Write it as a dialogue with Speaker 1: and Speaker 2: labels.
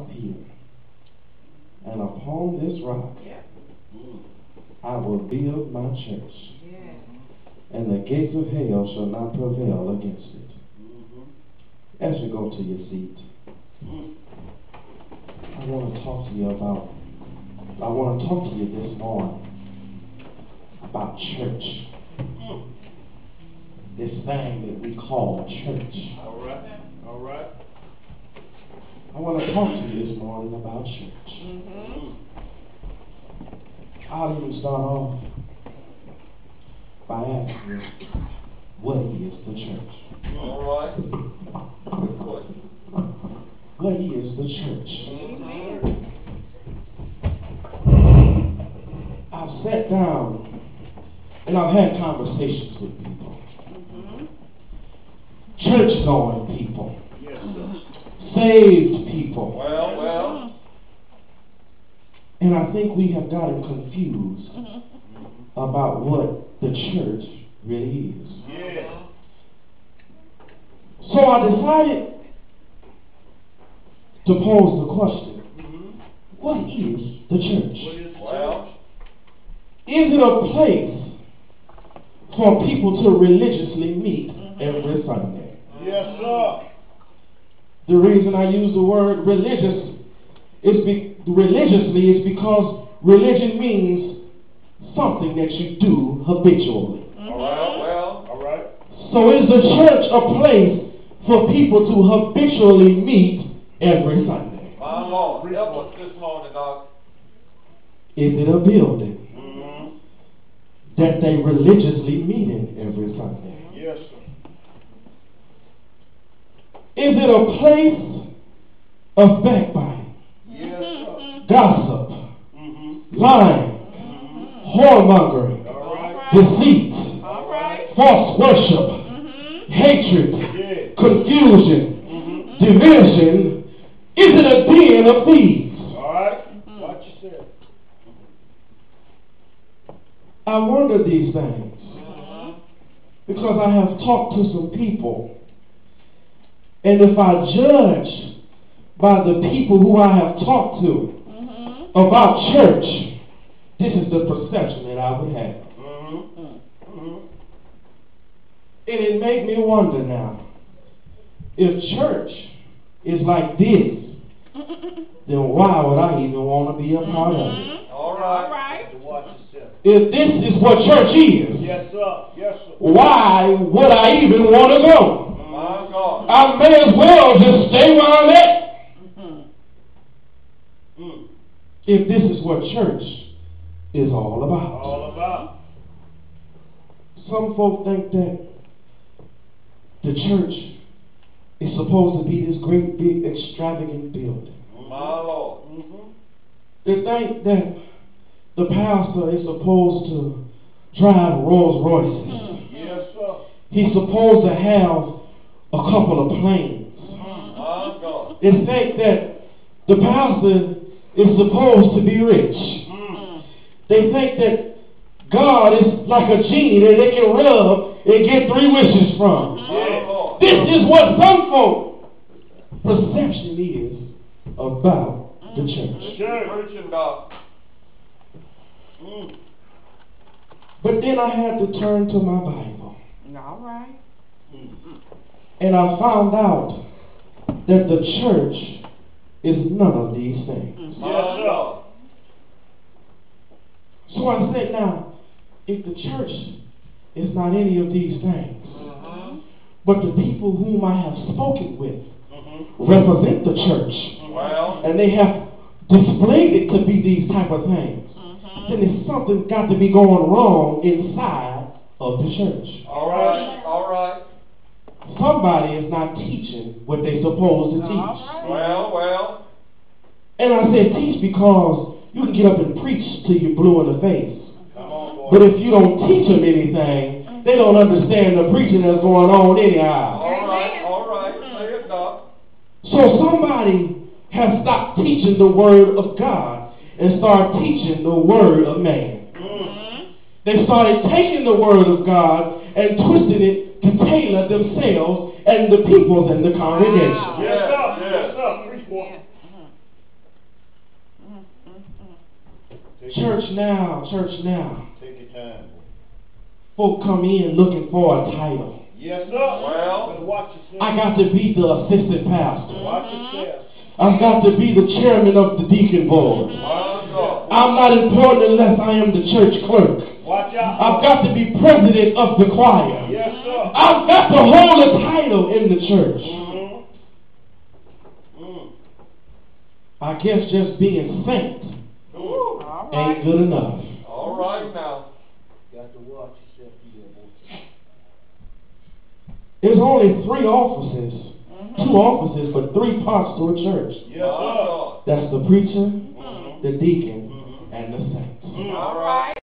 Speaker 1: here, and upon this rock I will build my church, and the gates of hell shall not prevail against it. As you go to your seat, I want to talk to you this morning about church. This thing that we call church.
Speaker 2: All right.
Speaker 1: I want to talk to you this morning about church. I'll even start off by asking you, what is the church?
Speaker 2: All right. Good question.
Speaker 1: What is the church? I've sat down and I've had conversations with people. Church-going people.
Speaker 2: Yes, sir.
Speaker 1: Saved people.
Speaker 2: Well.
Speaker 1: And I think we have gotten confused about what the church really is.
Speaker 2: Yeah.
Speaker 1: So I decided to pose the question, what is the church? Is it a place for people to religiously meet every Sunday?
Speaker 2: Yes, sir.
Speaker 1: The reason I use the word religiously is because religion means something that you do habitually.
Speaker 2: All right.
Speaker 1: So is the church a place for people to habitually meet every Sunday?
Speaker 2: My Lord, help us this morning, Doc.
Speaker 1: Is it a building that they religiously meet in every Sunday?
Speaker 2: Yes, sir.
Speaker 1: Is it a place of backbiting,
Speaker 2: Yes, sir.
Speaker 1: gossip, lying, whoremongering, deceit, false worship, hatred, confusion, division? Is it a den of thieves?
Speaker 2: All right. Watch yourself.
Speaker 1: I wonder these things because I have talked to some people, and if I judge by the people who I have talked to about church, this is the perception that I would have. And it made me wonder now, if church is like this, then why would I even want to be a part of it?
Speaker 2: All right. Watch yourself.
Speaker 1: If this is what church is,
Speaker 2: Yes, sir.
Speaker 1: why would I even want to go?
Speaker 2: My God.
Speaker 1: I may as well just stay where I'm at. If this is what church is all about. Some folk think that the church is supposed to be this great, big, extravagant building.
Speaker 2: My Lord.
Speaker 1: They think that the pastor is supposed to drive Rolls Royces.
Speaker 2: Yes, sir.
Speaker 1: He's supposed to have a couple of planes.
Speaker 2: My God.
Speaker 1: They think that the pastor is supposed to be rich. They think that God is like a genie that they can rub and get 3 wishes from. This is what some folk perception is about the church.
Speaker 2: Preaching, Doc.
Speaker 1: But then I had to turn to my Bible.
Speaker 3: All right.
Speaker 1: And I found out that the church is none of these things.
Speaker 2: Yes, sir.
Speaker 1: So I said, now, if the church is not any of these things, but the people whom I have spoken with represent the church, and they have displayed it to be these type of things, then there's something got to be going wrong inside of the church.
Speaker 2: All right.
Speaker 1: Somebody is not teaching what they're supposed to teach.
Speaker 2: Well.
Speaker 1: And I said teach because you can get up and preach till you're blue in the face.
Speaker 2: Come on, boy.
Speaker 1: But if you don't teach them anything, they don't understand the preaching that's going on anyhow.
Speaker 2: All right. Say it, Doc.
Speaker 1: So somebody has stopped teaching the word of God and started teaching the word of man. They started taking the word of God and twisting it to tailor themselves and the people in the congregation.
Speaker 2: Yes, sir. Preach, boy.
Speaker 1: Church now.
Speaker 3: Take your time.
Speaker 1: Folk come in looking for a title.
Speaker 3: Yes, sir.
Speaker 2: Well,
Speaker 3: better watch yourself.
Speaker 1: I got to be the assistant pastor.
Speaker 3: Watch yourself.
Speaker 1: I've got to be the chairman of the deacon board.
Speaker 2: well,
Speaker 1: I'm not important unless I am the church clerk.
Speaker 3: Watch out.
Speaker 1: I've got to be president of the choir.
Speaker 3: Yes, sir.
Speaker 1: I've got to hold a title in the church. I guess just being saint ain't good enough.
Speaker 2: all right now.
Speaker 3: Got to watch yourself.
Speaker 1: There's only 3 offices. 2 offices, but 3 parts to a church.
Speaker 3: Yes, sir.
Speaker 1: That's the preacher, the deacon, and the saint.
Speaker 2: All right.